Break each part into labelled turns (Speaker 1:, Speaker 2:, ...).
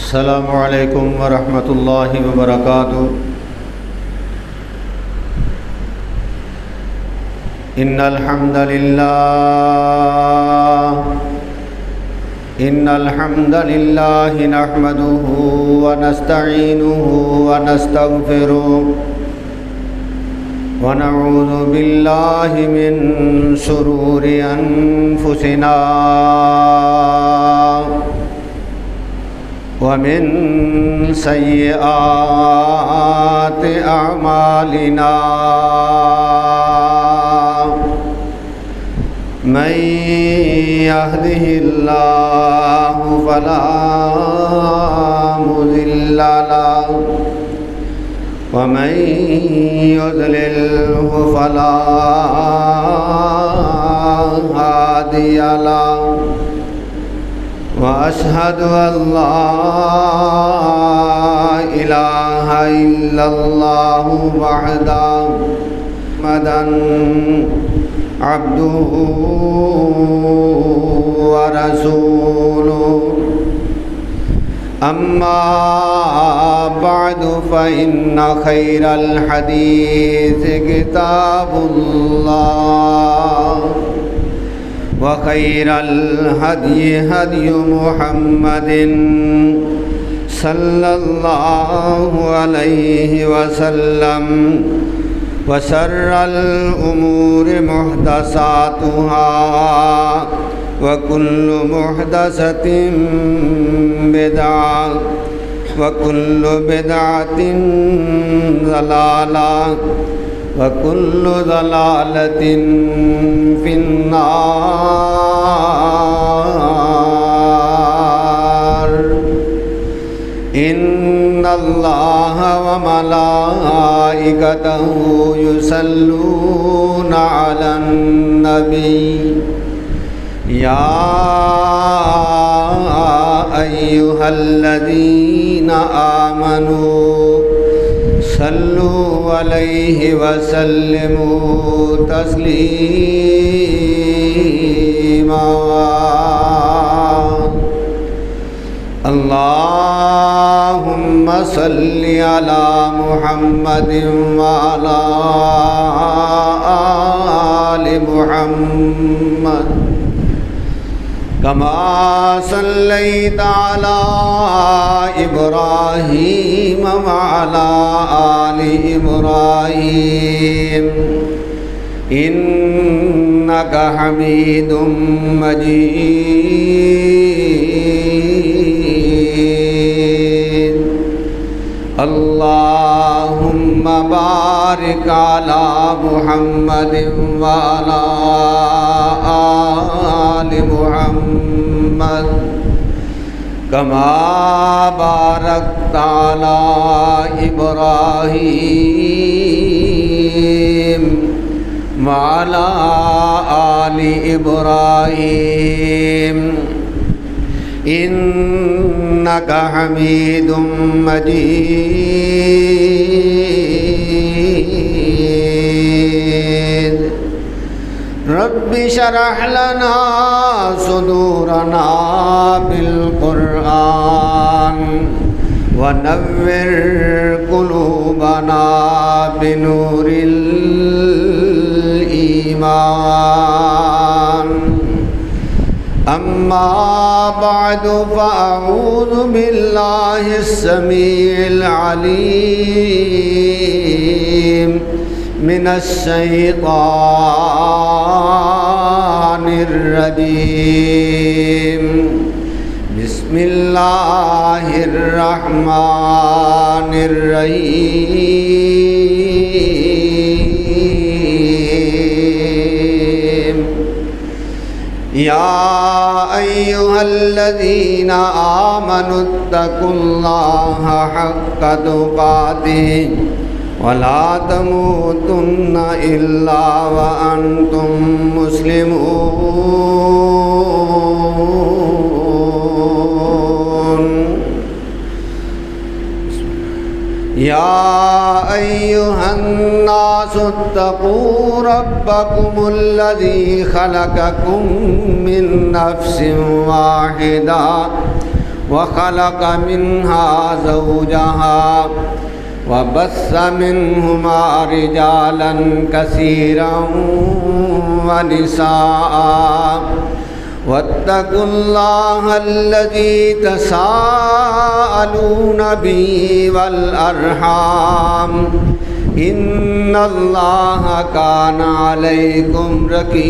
Speaker 1: السلام علیکم ورحمۃ اللہ وبرکاتہ۔ ان الحمد للہ نحمده ونستعینه ونستغفره ونعوذ باللہ من شرور انفسنا ومن سیئات اعمالنا من يهده الله فلا مضل له ومن يضلله فلا هادي له وأشهد أن لا إله إلا الله وحده محمدًا عبده ورسوله أما بعد فإن خير الحديث كتاب الله وخير الهدي هدي محمد صلى الله عليه وسلم وشر الأمور محدثاتها وكل محدثة بدعة وكل بدعة ضلالة وكل ضلالة في النار۔ إن الله وملائكته يصلون على النبي يا أيها الذين آمنوا صلوا عليه وسلموا تسليما۔ اللهم صل على محمد وعلى آل محمد كما صليت على إبراهيم وعلى آل إبراهيم إنك حميد مجيد۔ اللهم بارك على محمد وعلى آل محمد كما باركت على إبراهيم وعلى آل إبراهيم إنك حميد مجيد۔ رب اشرح لنا صدورنا بالقرآن ونور قلوبنا بنور الإيمان۔ أما بعد فأعوذ بالله السميع العليم من الشيطان الرجيم۔ بسم الله الرحمن الرحيم۔ يا أيها الذين آمنوا اتقوا الله حق تقاته ولا تموتن إلا وأنتم مسلمون۔ يا أيها الناس اتقوا ربكم الذي خلقكم من نفس واحدة وخلق منها زوجها وبث منهما رجالا كثيرا ونساء واتقوا الله الذي تساءلون به والأرحام إن الله كان عليكم رقيبا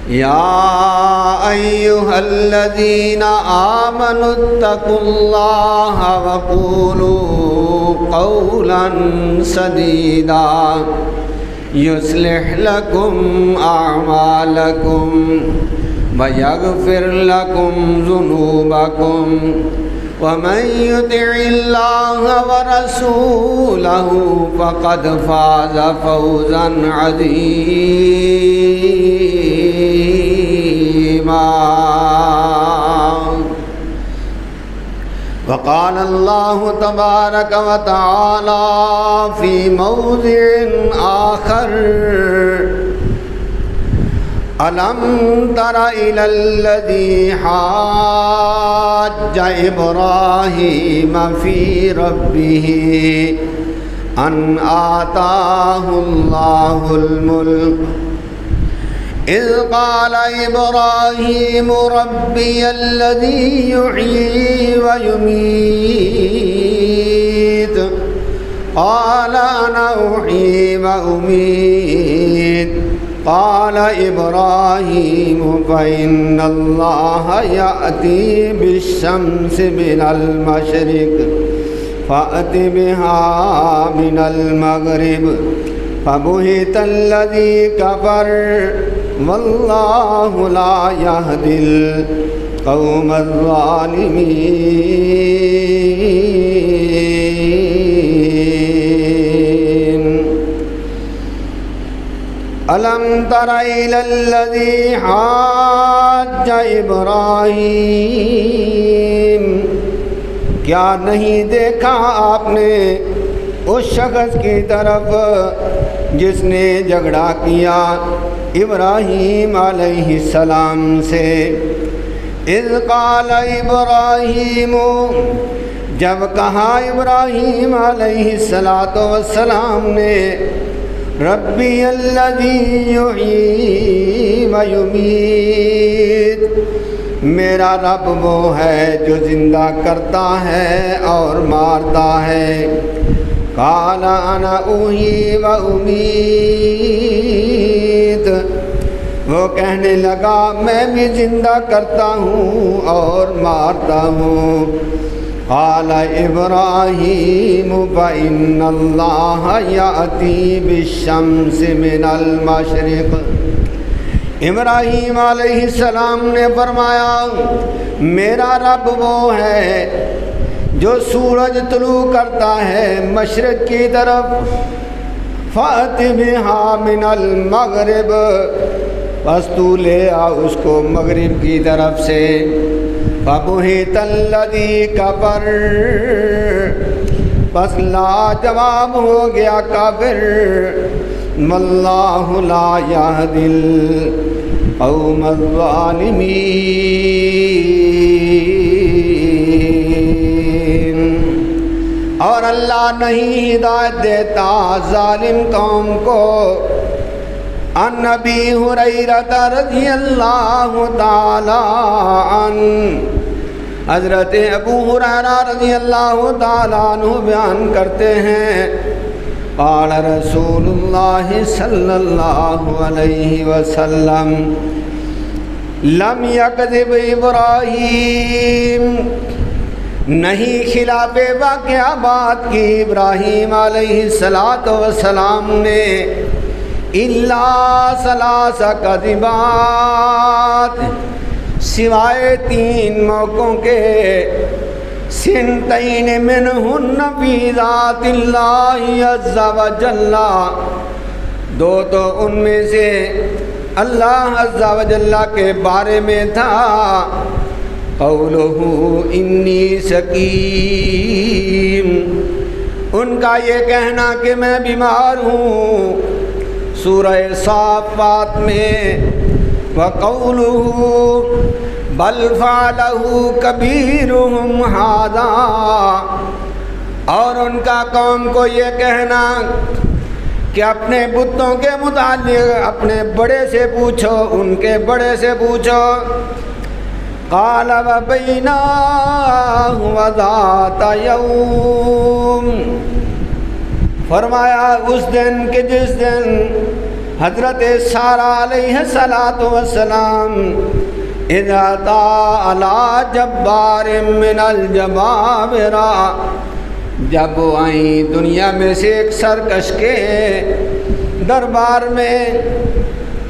Speaker 1: يا أيها الذين آمنوا اتقوا الله وقولوا قولا سديدا يصلح لكم أعمالكم ويغفر لكم ذنوبكم ومن يطع الله ورسوله فقد فاز فوزا عظيما. وقال الله تبارك وتعالى في موضع آخر: ألم تر إلى الذي حاج إبراهيم في ربه أن آتاه الله الملك إذ قال إبراهيم ربي الذي يحيي ويميت قال أنا أحيي وأميت قال إبراهيم فإن الله يأتي بالشمس من المشرق فأت بها من المغرب فبهت الذي كفر والله لا يهدي القوم الظالمين. ألم تر إلى الذي حاج إبراہیم، کیا نہیں دیکھا آپ نے اس شخص کی طرف جس نے جھگڑا کیا ابراہیم علیہ السلام سے؟ اذ قال ابراہیم، جب کہا ابراہیم علیہ السلام نے ربی الذی یحیی و یمیت، میرا رب وہ ہے جو زندہ کرتا ہے اور مارتا ہے. قال انا احیی و امیت، وہ کہنے لگا میں بھی زندہ کرتا ہوں اور مارتا ہوں. قال ابراہیم فإن اللہ یأتی بالشمس من المشرق، ابراہیم علیہ السلام نے فرمایا میرا رب وہ ہے جو سورج طلوع کرتا ہے مشرق کی طرف. فأت بہا من المغرب، بس تو لے آ اس کو مغرب کی طرف سے. فبہت الذی کفر، بس لا جواب ہو گیا کافر. واللہ لا یہدی القوم الظالمین، اور اللہ نہیں ہدایت دیتا ظالم قوم کو. عن ابی ہریرہ رضی اللہ تعالی عنہ، حضرت ابو ہریرہ رضی اللہ تعالی عنہ بیان کرتے ہیں قال رسول اللہ صلی اللہ علیہ وسلم لم یکذب ابراہیم، نہیں خلاف واقعہ بات کی ابراہیم علیہ السلام نے الا ثلاث کذبات، سوائے 3 موقعوں کے. سنتین منہن فی ذات اللہ عز وجل، 2 تو ان میں سے اللہ عز وجل کے بارے میں تھا. قولہ انی سقیم، ان کا یہ کہنا کہ میں بیمار ہوں. سورہ صافات میں وَقَوْلُهُ بَلْ فَعَلَهُ كَبِيرُهُمْ هَذَا، اور ان کا قوم کو یہ کہنا کہ اپنے بتوں کے متعلق اپنے بڑے سے پوچھو، ان کے بڑے سے پوچھو۔ قَالَ وَبَيْنَاهُ وَذَاتَ يَوْمٍ، فرمایا اس دن کہ جس دن حضرت سارہ علیہ السلام اذا علی جبار من الجبابرہ، جب وہ آئیں دنیا میں سے ایک سرکش کے دربار میں،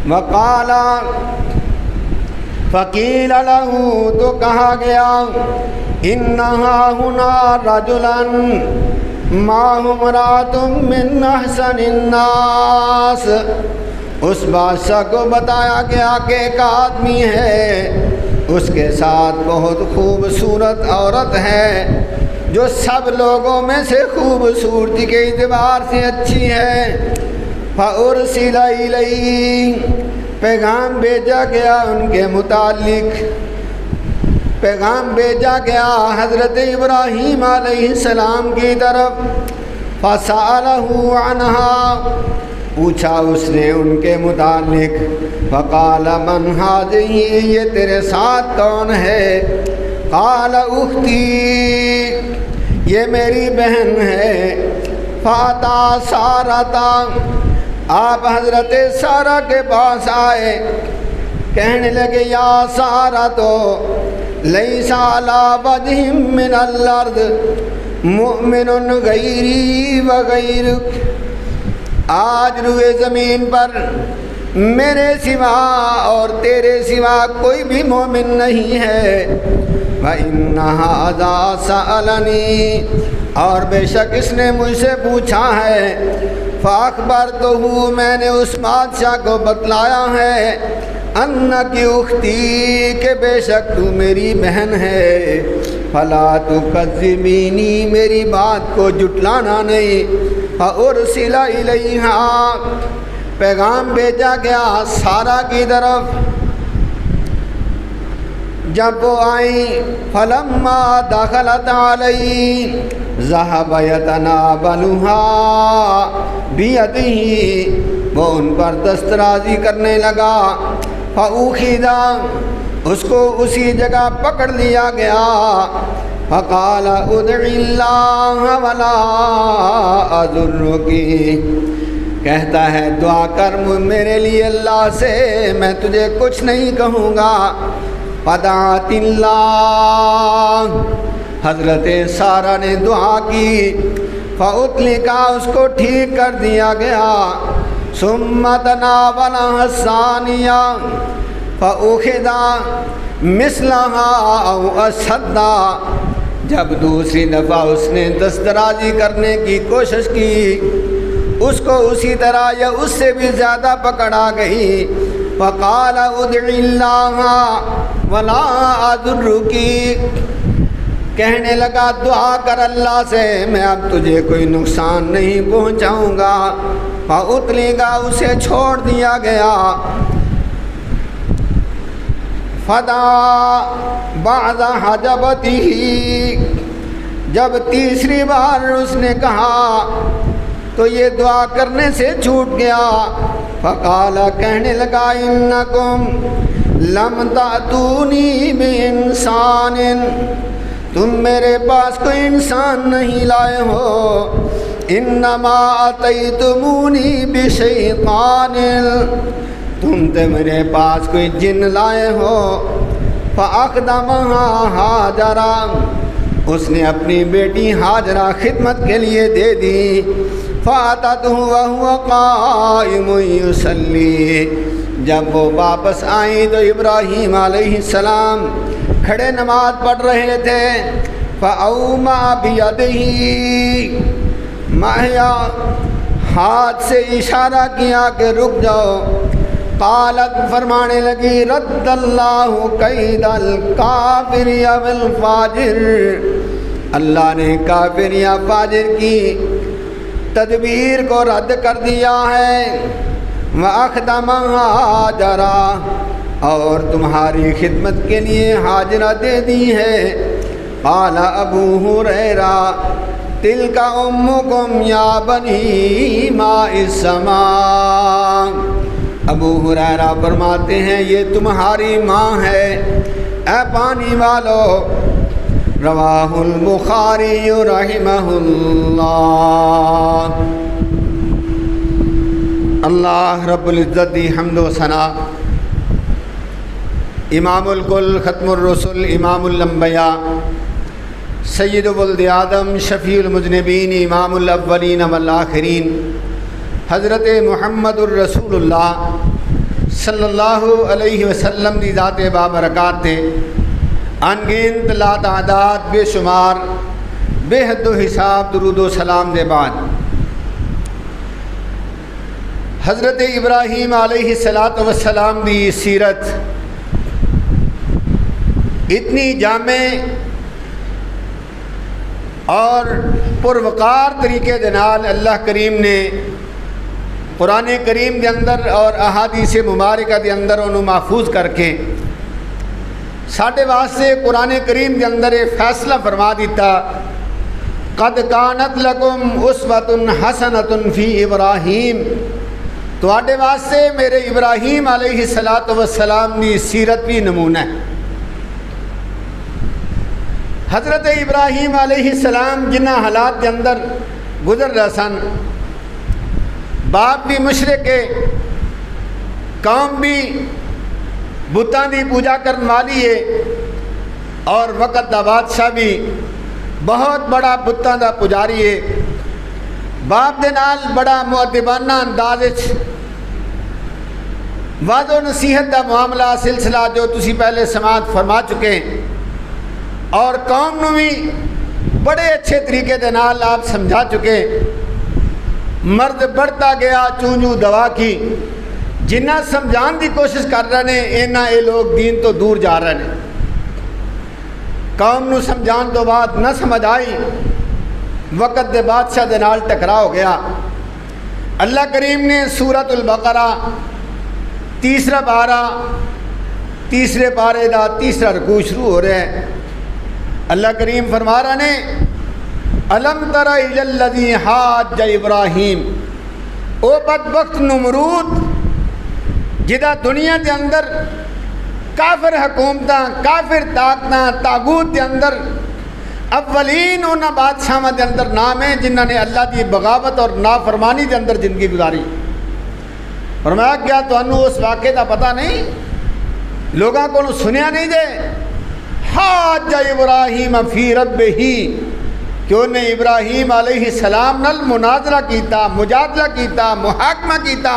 Speaker 1: وقالا فقیل لہو، تو کہا گیا انہا ہنا رجلا معہ امرأۃ من احسن الناس، اس بادشاہ کو بتایا گیا کہ ایک آدمی ہے، اس کے ساتھ بہت خوبصورت عورت ہے جو سب لوگوں میں سے خوبصورتی کے اعتبار سے اچھی ہے۔ فَأُرْسِلَ إِلَيْهِ، پیغام بھیجا گیا ان کے متعلق، پیغام بھیجا گیا حضرت ابراہیم علیہ السلام کی طرف۔ فَسَأَلَهُ عَنْهَا، پوچھا اس نے ان کے متعلق۔ فَقَالَ مَنْ هَٰذِهِ، یہ تیرے ساتھ کون ہے؟ قَالَ أُخْتِي، یہ میری بہن ہے۔ فَأَتَىٰ سَارَةَ، آپ حضرت سارہ کے پاس آئے، کہنے لگے یا سارہ تو لَيْسَ عَلَىٰ وَجْهٍ مِّنَ الْأَرْضِ مُؤْمِنٌ غَيْرِي وَغَيْرُكَ، آج روئے زمین پر میرے سوا اور تیرے سوا کوئی بھی مومن نہیں ہے۔ وَإِنَّ هَٰذَا سَأَلَنِي، اور بے شک اس نے مجھ سے پوچھا ہے۔ فَأَخْبَرْتُهُ، میں نے اس بادشاہ کو بتلایا ہے، اَنَّكِ أُخْتِي، کہ بے شک تو میری بہن ہے۔ فَلَا تُكَذِّبِينِي، میری بات کو جھٹلانا نہیں۔ فَأُرْسِلَ إِلَيْهَا، پیغام بھیجا گیا سارہ کی طرف۔ جب وہ آئیں فَلَمَّا دَخَلَتْ عَلَيْهِ ذَهَبَ يَتَنَاوَلُهَا بِيَدِهِ، وہ ان پر دسترازی کرنے لگا۔ فَأُخِذَ، اس کو اسی جگہ پکڑ لیا گیا۔ فَقَالَ ادْعِ اللَّهَ وَلَا أَضُرُّكِ، کہتا ہے دعا کر میرے لیے اللہ سے، میں تجھے کچھ نہیں کہوں گا۔ فَدَعَتِ اللَّهُ، حضرت سارہ نے دعا کی۔ فَأُطْلِقَ، اس کو ٹھیک کر دیا گیا۔ ثُمَّ تَنَاوَلَهَا الثَّانِيَةَ فَأُخِذَ مِثْلَهَا أَوْ أَشَدَّ، جب دوسری دفعہ اس نے دسترازی کرنے کی کوشش کی، اس کو اسی طرح یا اس سے بھی زیادہ پکڑا گئی۔ فَقَالَ ادْعِ اللَّهَ وَلَا أَضُرُّكِ، کہنے لگا دعا کر اللہ سے، میں اب تجھے کوئی نقصان نہیں پہنچاؤں گا۔ فَأُطْلِقَ، اسے چھوڑ دیا گیا۔ فَدَعَا بَعْدَ حَجَبَتِهِ، جب تیسری بار اس نے کہا تو یہ دعا کرنے سے چھوٹ گیا۔ فَقَالَ، کہنے لگا اِنَّكُمْ لَمْ تَأْتُونِي بِإِنسَانٍ، تم میرے پاس کوئی انسان نہیں لائے ہو۔ اِنَّمَا أَتَيْتُمُونِي بِشَيْطَانٍ، تم تو میرے پاس کوئی جن لائے ہو۔ فَأَقْدَمَهَا ہاجرہ، اس نے اپنی بیٹی ہاجرہ خدمت کے لیے دے دی۔ فَأَتَتْهُ وَهُوَ قَائِمٌ يُصَلِّي، جب وہ واپس آئیں تو ابراہیم علیہ السلام کھڑے نماز پڑھ رہے تھے۔ فَأَوْمَأَ بِيَدِهِ، ماہیا ہاتھ سے اشارہ کیا کہ رک جاؤ۔ قالت، فرمانے لگی رد اللہ قید الکافر والفاجر، اللہ نے کافر یا فاجر کی تدبیر کو رد کر دیا ہے۔ وَأَخْدَمَ هَاجَرَ اور تمہاری خدمت کے لیے ہاجرہ دے دی ہے۔ قال ابو ہریرہ تلک امکم یا بنی ماء السماء، ابو ہریرہ فرماتے ہیں یہ تمہاری ماں ہے اے پانی والو۔ رواہ البخاری رحمہ اللہ۔ اللہ رب العزت دی حمد و ثنا، امام الکل ختم الرسل امام الانبیاء سید ولد آدم شفیع المذنبین امام الاولین والآخرین حضرت محمد الرسول اللہ صلی اللہ علیہ وسلم دی ذات بابرکات تے انگنت لا تعداد بے شمار بے حد و حساب درود و سلام دے بعد، حضرت ابراہیم علیہ السلام دی سیرت اتنی جامع اور پروقار طریقے دے نال اللہ کریم نے قرآن کریم دے اندر اور احادیث مبارکہ دے اندر انہوں محفوظ کر کے ساڈے واسطے قرآن کریم دے اندر فیصلہ فرما دیتا، قد کانت لکم اسوۃ حسنۃ فی ابراہیم، تواڈے واسطے میرے ابراہیم علیہ السلام دی سیرت بھی نمونہ ہے۔ حضرت ابراہیم علیہ السلام جنہ حالات کے اندر گزر رہا سن، باپ بھی مشرک ہے، قوم بھی بتاں دی پوجا کرن والی ہے، اور وقت دا بادشاہ بھی بہت بڑا بتاں دا پجاری ہے۔ باپ دے نال بڑا مؤدبانہ انداز وعظ و نصیحت دا معاملہ سلسلہ جو تسی پہلے سماعت فرما چکے ہیں، اور قوم نو بھی بڑے اچھے طریقے دے نال آپ سمجھا چکے۔ مرد بڑھتا گیا چونجو دوا کی، جنہ سمجھان دی کوشش کر رہے ہیں اینا اے لوگ دین تو دور جا رہے ہیں۔ قوم نو سمجھان تو بعد نہ سمجھ آئی، وقت دے بادشاہ دے نال ٹکرا ہو گیا۔ اللہ کریم نے سورۃ البقرہ تیسرا پارہ، تیسرے پارے دا تیسرا رکوع شروع ہو رہا ہے۔ اللہ کریم فرما رہا نے الم تر الی الذی حاج ابراہیم، او بدبخت نمرود جدا دنیا دے اندر کافر حکومتاں کافر طاقتاں تاغوت دے اندر اولین انہاں بادشاہاں دے اندر نام ہے جنہاں نے اللہ دی بغاوت اور نافرمانی دے اندر زندگی گزاری۔ فرمایا کیا تانوں اس واقعے دا پتہ نہیں؟ لوگاں کو سنیا نہیں دے؟ حاج ابراہیم فی ربہ، کہ انہیں ابراہیم علیہ السلام نال مناظرہ کیتا، مجادلہ کیتا، محاکمہ کیتا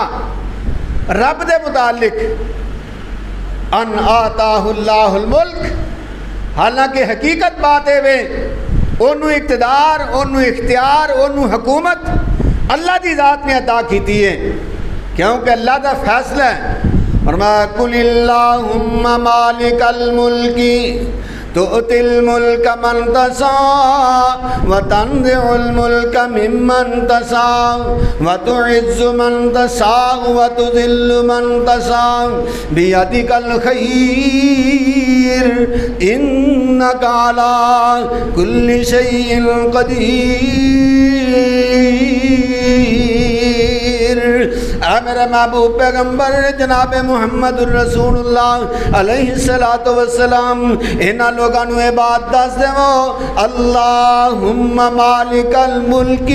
Speaker 1: رب دے متعلق۔ ان آتاہ اللہ الملک، حالانکہ حقیقت بات ہے انہوں اقتدار، انہوں اختیار، انہوں حکومت اللہ دی ذات نے عطا کیتی ہے، کیونکہ اللہ دا فیصلہ ہے۔ فرمایا قل اللہم مالک الملک تؤتی الملک من تشاء وتنزع الملک ممن تشاء وتعز من تشاء وتذل من تشاء بیدک الخیر انک علی کل شیء قدیر۔ اے میرے محبوب پیغمبر جناب محمد الرسول اللہ علیہ السلام، انہاں لوگاں نوں اے بات دس دیو اللہم مالک الملک،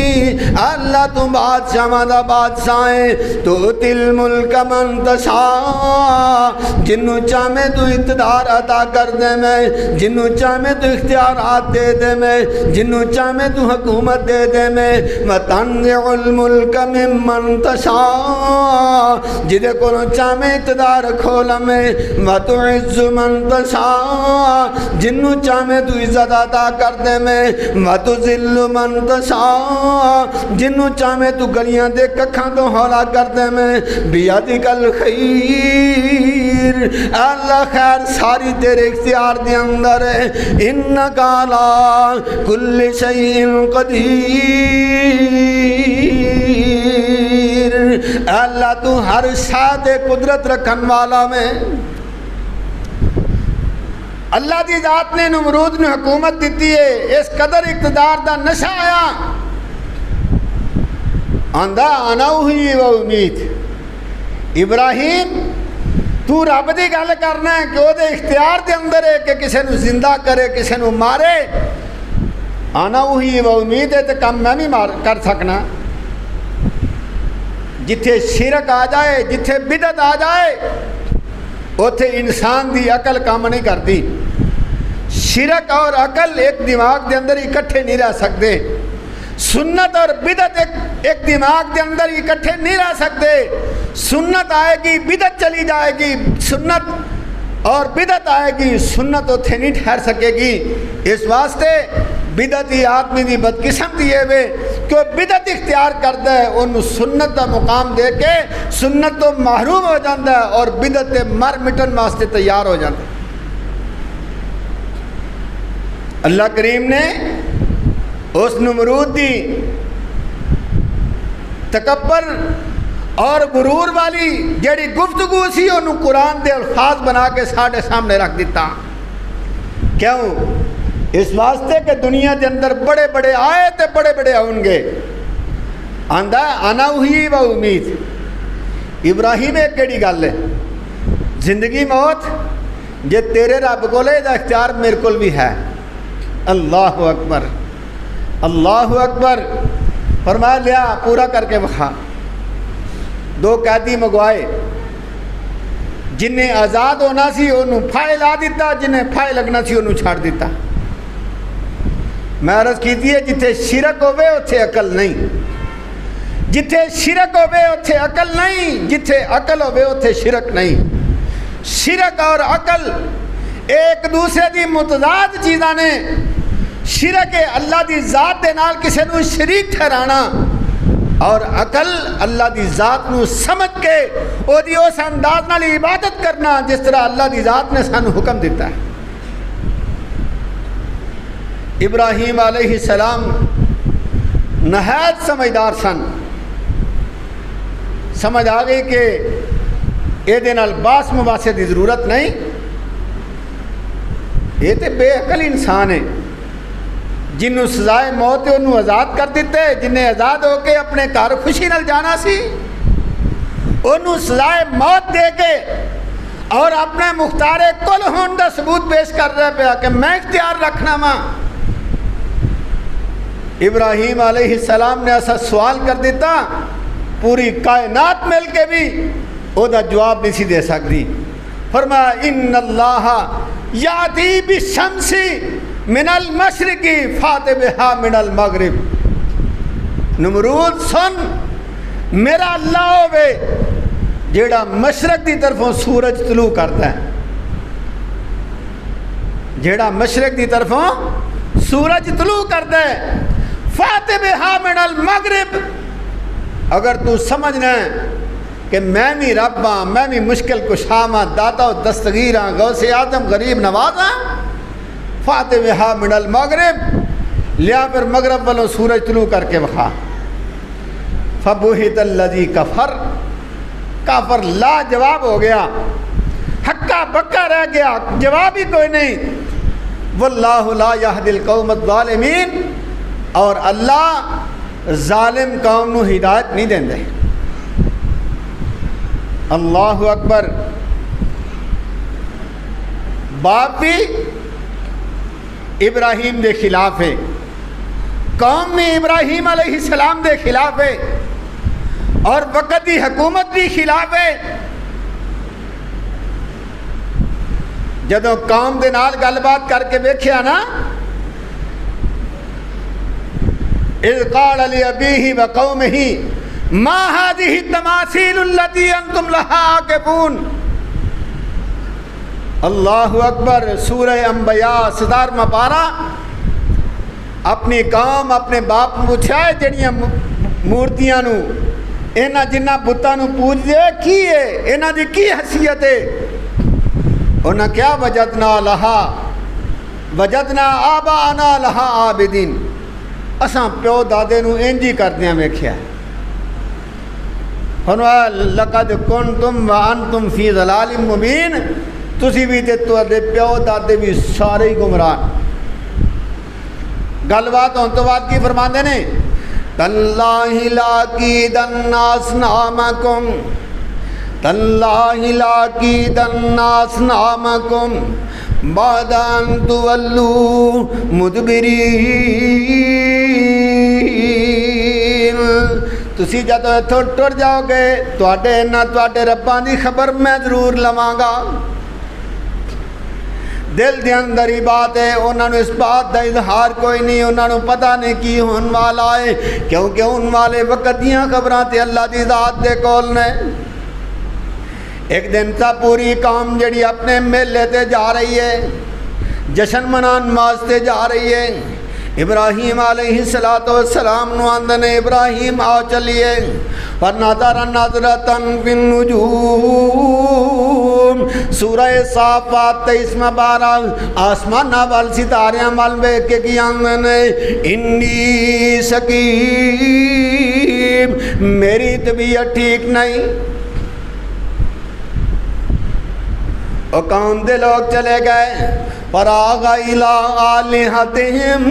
Speaker 1: اللہ تو بادشاہاں دا بادشاہ ہے، تو تل ملک من تشاء، جنوں چاہے تو اقتدار عطا کر دے میں، جنوں چاہے تو اختیارات دے دے میں، جنوں چاہے تو حکومت دے دے میں، وتنزع الملک ممن تشاء، جدے کو چاہے اقتدار کھولا میں، وتعز من تشاء، جنوں چاہے تو عزت عطا کر دے میں، وتذل من تشاء، جنوں چاہے تو گلیاں دے ککھاں تو ہولا کر دے میں، بیدک الخیر، اللہ خیر ساری تیرے اختیار دے اندر ہے، انک علی کل شیء قدیر۔ اللہ تو ہر شاہ تے قدرت رکھن والا میں اللہ دی ذات نے نمرود نے حکومت دیتی ہے اس قدر اقتدار دا نشہ آیا آندہ آنا ہوئی وہ امید ابراہیم تو رب دی گل کرنا ہے کہ وہ دے اختیار دے اندر ہے کہ کسی نو زندہ کرے کسی نو مارے آنا وہی وہ امید ہے تو کم میں بھی کر سکنا جتھے شرک آ جائے جتھے بدعت آ جائے اوتھے انسان دی عقل کام نہیں کرتی شرک اور عقل ایک دماغ دے اندر اکٹھے نہیں رہ سکتے سنت اور بدعت ایک دماغ دے اندر اکٹھے نہیں رہ سکتے سنت آئے گی بدعت چلی جائے گی سنت اور بدعت آئے گی سنت اتھے نہیں ٹھہر سکے گی اس واسطے بدعت ہی آدمی دی بدقسم دیے ہوئے کہ وہ بدعت اختیار کرتا ہے انہوں سنت کا مقام دے کے سنت تو محروم ہو جاتا ہے اور بدعت مر مٹن واسطے تیار ہو جاتا ہے اللہ کریم نے اس نمرود دی تکبر اور غرور والی جیڑی گفتگو سی انہوں قرآن دے الفاظ بنا کے ساڑھے سامنے رکھ دیتا کیوں اس واسطے کہ دنیا دے اندر بڑے بڑے آئے تے بڑے بڑے آؤں گے آندہ آنا ہوئی وہ امید ابراہیم ایک کیڑی گل ہے زندگی موت جے تیرے رب کو لے دا اختیار میرے کول بھی ہے اللہ اکبر اللہ اکبر فرمایا لیا پورا کر کے بخا دو قیدی مگوائے جنہیں آزاد ہونا سی انہوں پھائے لا دیتا جنہیں پھائے لگنا سی انہوں چھاڑ دیتا میں عرض کیتی ہے جتھے شرک ہوئے اتھے عقل نہیں جتھے شرک ہوئے اتھے عقل نہیں جتھے عقل ہوئے اتھے شرک نہیں شرک اور عقل ایک دوسرے دی متضاد چیزاں نے شرک اللہ دی ذات دے نال کسے نو شریک ٹھہرانا اور عقل اللہ دی ذات نو سمجھ کے او دی اس انداز نال عبادت کرنا جس طرح اللہ دی ذات نے سانو حکم دیتا ہے ابراہیم علیہ السلام نہایت سمجھدار سن سمجھ آ گئی کہ اے دے نال باس مباحثے دی ضرورت نہیں یہ تے بے عقل انسان ہے جنہوں سزائے موت ہے انہوں آزاد کر دیتے جنہیں آزاد ہو کے اپنے گھر خوشی نال جانا سی انہوں سزائے موت دے کے اور اپنے مختار کل ہون دا ثبوت پیش کر رہے پیا کہ میں اختیار رکھنا ماں ابراہیم علیہ السلام نے ایسا سوال کر دیتا پوری کائنات مل کے بھی او دا جواب نہیں سی دے سکتی فرمایا ان اللہ یاتی بالشمس من المشرق فات بہا من المغرب نمرود سن میرا اللہ ہوئے جیڑا مشرق دی طرفوں سورج طلوع کرتا ہے جیڑا مشرق دی طرفوں سورج طلوع کرتا ہے فات بہا من المغرب اگر تو سمجھنا ہے کہ میں بھی رب ہاں میں بھی مشکل کشا ہاں داتا و دستگیر ہاں غوث اعظم غریب نواز ہاں فاتحہ من المغرب لیا پھر مغرب والوں سورج طلوع کر کے بخا فبہت الذی کفر کافر لا جواب ہو گیا ہکا بکا رہ گیا جواب ہی کوئی نہیں واللہ لا یہدی القوم الظالمین اور اللہ ظالم قوم نو ہدایت نہیں دیں دے اللہ اکبر باپ بھی ابراہیم دے خلاف ہے قوم میں ابراہیم علیہ السلام دے خلاف ہے اور وقت دی حکومت بھی خلاف ہے جدوں قوم دے نال گل بات کر کے ویکھیا نا اذ قال لأبیہ وقومہ ما هذه التماثيل التي انتم لها عاکفون اللہ اکبر سورہ انبیاء 17واں پارہ اپنی قوم اپنے باپ کو پوچھا ہے جڑیاں مورتیاں نو اینا جنہ بتاں نو پوج دے کی ہے اینا دی کی حیثیت ہے انہاں کیا وجدنا لہا وجدنا آباءنا لہا عابدین اساں پیو دادے نو انجی کردیاں ویکھیا فرمایا لقد کنتم وانتم فی ضلال مبین، تسی بھی تے تواڈے پیو دادے بھی سارے ہی گمراہ۔ گل بات ہون تو بعد کی فرماندے نے تاللہ لاکیدن اصنامکم، تاللہ لاکیدن اصنامکم بعد ان تولوا مدبرین، تسی جدو اتھوں ٹر جاؤ گے تواڈے رباں دی خبر میں ضرور لواں گا۔ دل دے اندر ہی بات ہے، انہوں نے اس بات دا اظہار کوئی نہیں، انہوں نے پتہ نہیں کی ہون والا ہے، کیونکہ ان والے وقت دیاں خبراں تے اللہ دی ذات دے کول نے۔ ایک دن تا پوری قوم جڑی اپنے میلے تے جا رہی ہے، جشن منان واسطے جا رہی ہے، ابراہیم علیہ السلام نو آندے نے ابراہیم آؤ چلیے، فنظر نظرۃ فی النجوم، سورہ صافات 23 آسمان وال ستاریاں وال ویکھ کے کی آندے نے انی سقیم، میری طبیعت ٹھیک نہیں۔ اور قوم دے لوگ چلے گئے، فراغ الی آلہتہم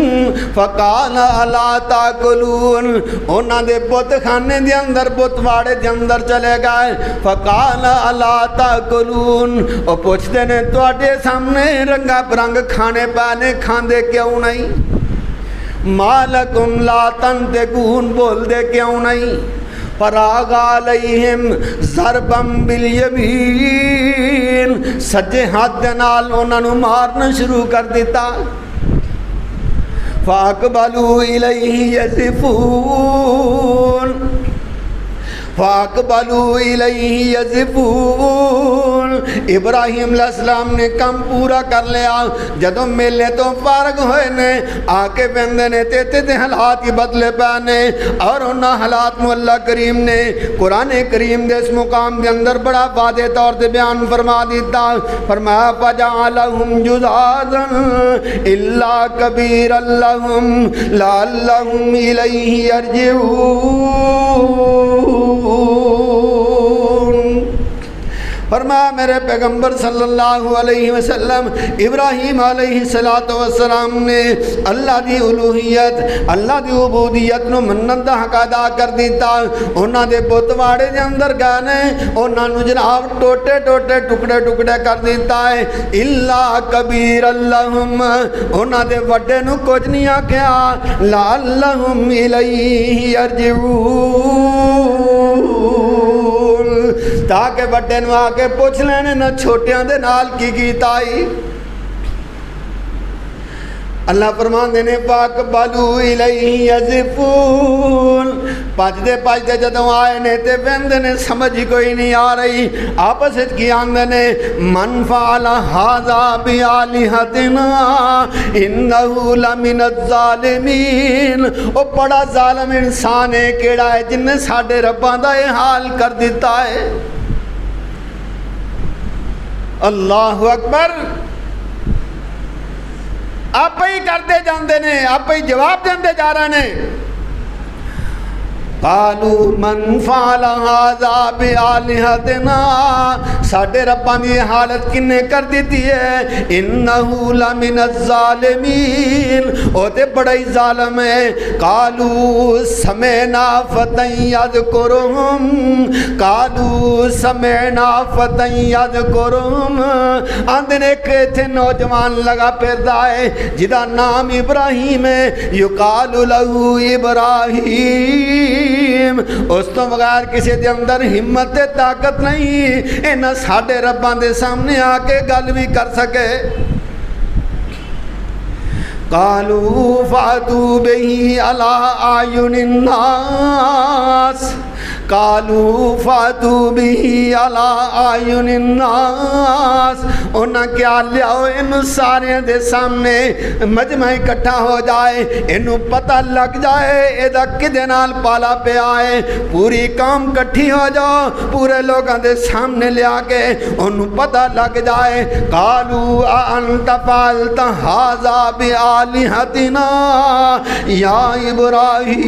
Speaker 1: فقال الا تاکلون، انہاں دے بت خانے دے اندر بت واڑے دے اندر چلے گئے، فقال الا تاکلون، اور پوچھتے نے تواڈے سامنے رنگا برنگ کھانے پانے کھاندے کیوں نہیں، مالکم لا تنطقون، بول دے کیوں نہیں۔ فراغ علیہم ضربا بالیمین، سجے ہاتھ دے نال انہاں نو مارنا شروع کر دیتا۔ فاقبلوا الیہ یزفون، فاقبلوا الیہ یزفون، ابراہیم علیہ السلام نے کم پورا کر لیا، جدوں میلے تو فارغ ہوئے نے آ کے بندے نے تے حالات ہی بدلے پانے، اور انہاں حالات نو اللہ کریم نے قرآن کریم دے اس مقام دے اندر بڑا واضح طور تے بیان فرما دیتا، فرمایا فجعلہم جذاذا الا کبیرا لہم لعلہم الیہ یرجعون۔ فرمایا میرے پیغمبر صلی اللہ علیہ وسلم ابراہیم علیہ السلام نے اللہ دی الوہیت اللہ دی عبودیت نو منن دا حق ادا کر دیتا، انہاں دے بت واڑے دے اندر گئے نے انہاں نو جناب ٹوٹے ٹوٹے ٹکڑے ٹکڑے کر دیتا ہے، الا کبیر لہم، انہاں دے وڈے نو کچھ نہیں آکھیا، لعلہم الیہ یرجعون، تاکہ وڈے نو آ کے پوچھ لینے نہ چھوٹیاں دے نال کی کیتا ہی۔ اللہ فرماندے نے فاقبلوا الیہ یزفون، پجدے جدوں آئے نے تے ویندے نے سمجھ کوئی نہیں آ رہی، آپس وچ کی آندے نے من فعل ھذا بآلہتنا انہ لمن الظالمین، او بڑا ظالم انسان ہے کیڑا ہے جن نے ساڈے رباں دا یہ حال کر دیتا ہے۔ اللہ اکبر، آپ ہی کرتے جاندے نے، آپ ہی جواب دیندے جا رہے ہیں۔ قالوا من فعل ھذا بآلہتنا، ساڈے رباں دی حالت کنے کر دیتی ہے، انہ لمن الظالمین، او تے بڑا ہی ظالم ہے۔ قالوا سمعنا فتى یذکرہم، قالوا سمعنا فتى یذکرہم، آندے نے کہ ایتھے نوجوان لگا پھردا ہے جدا نام ابراہیم ہے، یقال لہ ابراہیم، اس تو بغیر کسی دے اندر ہمت طاقت نہیں انہاں ساڈے رباں دے سامنے آ کے گل بھی کر سکے۔ قالوا فاتوا به على اعین الناس، قالوا فاتوا به على اعین الناس، انہاں کیا لیاؤ ان سارے دے سامنے مجمع اکٹھا ہو جائے، انہوں پتہ لگ جائے ایدہ کدے نال پالا پہ آئے، پوری قوم کٹھی ہو جاؤ، پورے لوگاں دے سامنے لے آکے انہوں پتہ لگ جائے۔ قالوا انت فعلت ھذا بآلہتنا یا ابراہیم،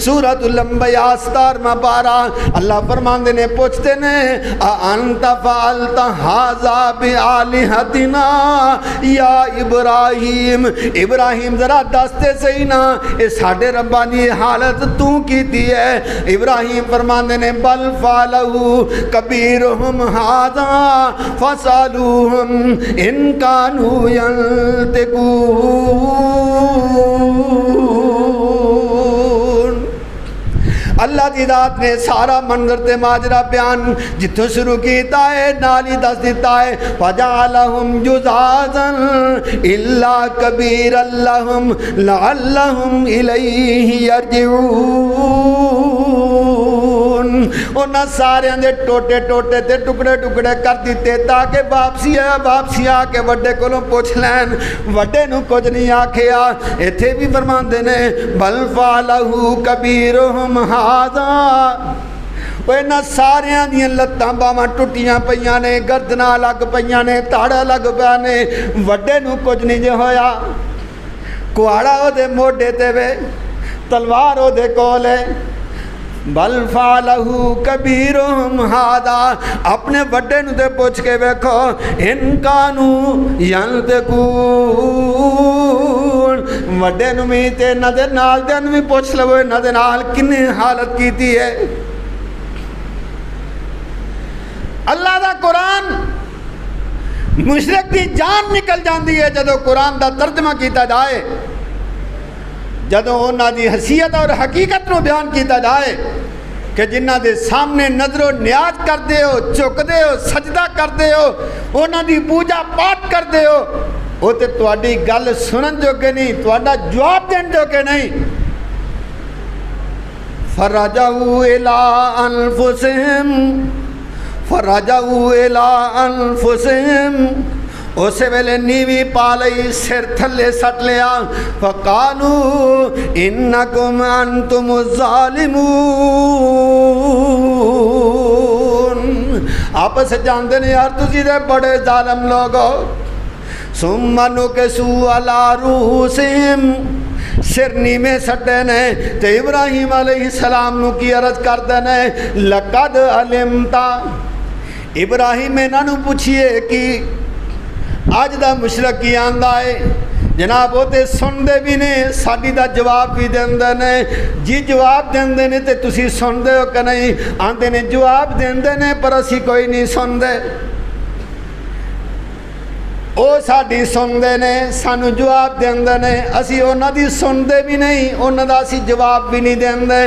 Speaker 1: سورۃ الانبیاء 17واں پارہ اللہ فرماندے نے پوچھتے نے انت فعلت ھذا بآلہتنا یا ابراہیم، ابراہیم ذرا دستے صحیح نا اے ساڈے ربا دی حالت تو کیتی ہے؟ ابراہیم فرماندے نے بل فعلہ کبیرہم ھذا فاسألوہم ان کانوا ینطقون۔ اللہ دی ذات نے سارا منظر تے ماجرا بیان جتوں شروع کیتا ہے نالی دس دیتا ہے فجعلہم جذاذا الا کبیرا لہم لعلہم الیہ یرجعون۔ انہاں سارے دے ٹوٹے ٹوٹے تے ٹکڑے ٹکڑے کر دیتے تاکہ واپسی آ کے وڈے کولوں پوچھ لین، وڈے نو کچھ نہیں آکھیا۔ ایتھے بھی فرماندے نے بل فعلہ کبیرہم ھذا، انہاں ساریاں دیاں لتاں باواں ٹٹیاں پیاں نے، گردناں لگ پیاں نے، تاڑا لگ پیا نے، وڈے نو کچھ نہیں جے ہویا۔ کہاڑا او دے موڈے تے وے، تلوار او دے کول ہے۔ بل فعلہ کبیرہم ھذا، اپنے وڈے نو تے پوچھ کے ویکھو ان کانوا ینطقون، وڈے نو بھی تے انہاں دے نال دے نو بھی پوچھ لو انہاں دے نال کنے حالت کیتی ہے۔ اللہ دا قرآن مشرک دی جان نکل جاندی ہے جدو قرآن دا ترجمہ کیتا جائے، جدو انہاں دی حیثیت اور حقیقت نو بیان کیتا جائے کہ جنہ دے سامنے نظر و نیاز کر دے ہو، چک دے ہو، سجدہ کر دے ہو، انہاں دی پوجا پاٹ کر دے ہو، وہ تے تواڈی گل سنن جو کہ نہیں، تواڈا جواب دین جو کہ نہیں۔ فرجعوا الی انفسہم، فرجعوا الی انفسہم، اسے ویلے نیوی پا لئی، سر تھلے سٹ لیا، فقالوا انکم انتم الظالمون، آپس جاندے نے یار تسی دے بڑے ظالم لوگ ہو۔ ثم نکسوا علی رؤوسہم، سر نیمے سٹے نے تے ابراہیم علیہ السلام نو کی عرض کردے نے لقد علمتا، ابراہیم انہاں نو پوچھئے کہ آج دا مشرک کی آندہ ہے جناب وہ تے سن دے بھی نے، ساڈی دا جواب بھی دین دے نے، جی جواب دین دے نے تے تسی سن دے ہو کہ نہیں؟ آندے نے جواب دین دے نے پر اسی کوئی نہیں سن دے، او ساڈی سن دے نے، سانو جواب دین دے نے، اسی انہاں دی سن دے بھی نہیں، انہاں دا اسی جواب بھی نہیں دین دے۔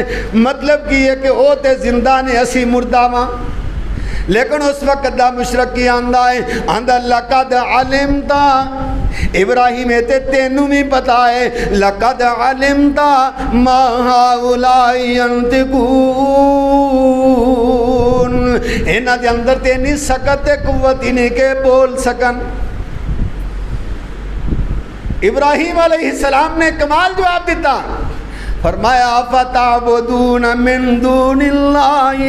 Speaker 1: مطلب کی ہے کہ او تے زندہ نے، اسی مردہ ماں۔ لیکن اس وقت دا مشرک کی آندہ ہے، آندہ لقد علمتا، ابراہیم تے تینوں بھی پتا ہے، لقد علمتا ما ہؤلاء ینطقون، انہاں دے اندر تے نہیں سکت قوت انہیں کے بول سکن۔ ابراہیم علیہ السلام نے کمال جواب دیتا، فرمایا فتعبدون من دون اللہ،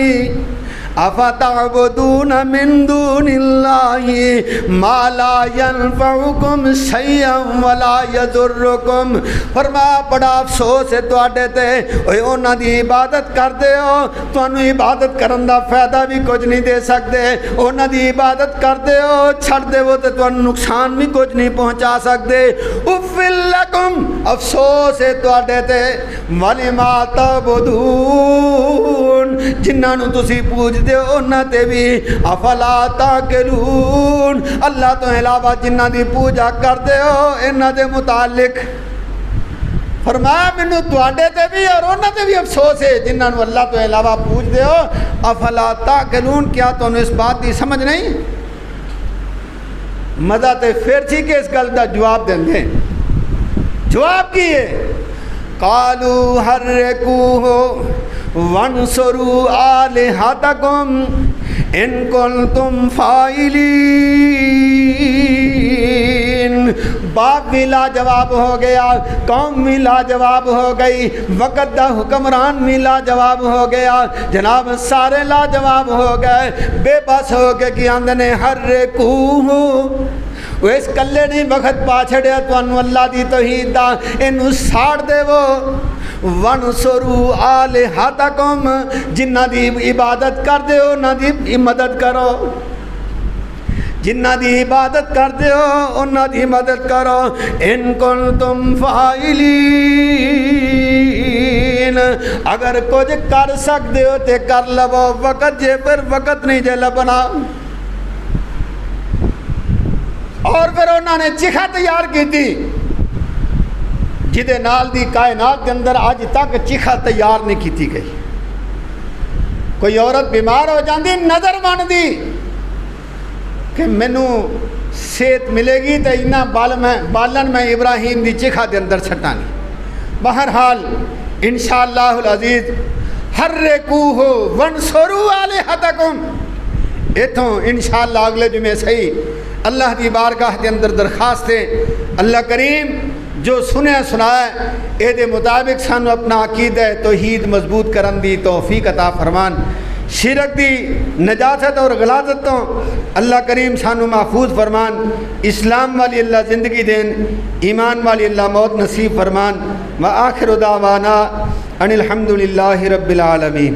Speaker 1: افتعبدون من دون اللہ ما لا ينفعکم شیئا ولا یضرکم، فرمایا بڑا افسوس ہے تواڈے تے، اوے انہاں دی عبادت کردے ہو، تانوں عبادت کرن دا فائدہ بھی کچھ نہیں دے سکدے، انہاں دی عبادت کردے ہو، چھڑ دے وہ تے تانوں نقصان بھی کچھ نہیں پہنچا سکدے۔ افل لکم، افسوس ہے تواڈے تے، ولما تعبدون، جنہاں نوں تسی پوج دے انہاں تے بھی، افلا تاکلون، اللہ تو علاوہ جنہاں دی پوجا کر دے ہو انہاں دے متعلق، فرمایا مینوں تواڈے تے بھی اور انہاں تے بھی افسوس ہے جنہاں نوں اللہ تو علاوہ پوج دے ہو، افلا تاکلون، کیا تانوں اس بات دی سمجھ نہیں؟ مزہ تے پھر سی کہ اس گل دا جواب دیں دیں، جواب کی ہے قالوا حرقوه وانصروا آلہتکم ان کنتم فاعلین، باپ بھی لاجواب ہو گیا، قوم بھی لاجواب ہو گئی، وقت دا حکمران بھی لاجواب ہو گیا، جناب سارے لاجواب ہو گئے، بے بس ہو کے کہ آندنے ہر کوہ وہ اس کلے نہیں وقت پا چھڑیا تو انو اللہ دی توحید دا انو ساڑ دے وہ وَنْصُرُوا آلِهَتَكُمْ جنہ دی عبادت کر دے ہو نہ دی مدد کرو، جنہ دی عبادت کر دے ہو انہ دی مدد کرو، ان کنتم فاعلین اگر کچھ کر سکتے ہو تے کر لو، وقت جے پر وقت نہیں جے لبنا۔ اور پھر انہوں نے چکھا تیار کی تھی جدے نال دی کائنات کے اندر آج تک چکھا تیار نہیں کی تھی گئی۔ کوئی عورت بیمار ہو جاندی نظر مان دی کہ مینو صحت ملے گی تو اینا بالن میں ابراہیم دی چکھا دے اندر چھٹانی۔ بہرحال انشاءاللہ العزیز حرکوہ وانصروا آلہتکم ایتھوں انشاءاللہ اگلے جمعے صحیح اللہ دی بارگاہ کے اندر درخواست ہے اللہ کریم جو سنے سنائے اے دے مطابق سانو اپنا عقیدہ توحید مضبوط کرن دی توفیق عطا فرمان، شرک دی نجاست اور غلاظت تو اللہ کریم سانو محفوظ فرمان، اسلام والی اللہ زندگی دین، ایمان والی اللہ موت نصیب فرمان، وآخر دعوانا ان الحمدللہ رب العالمین۔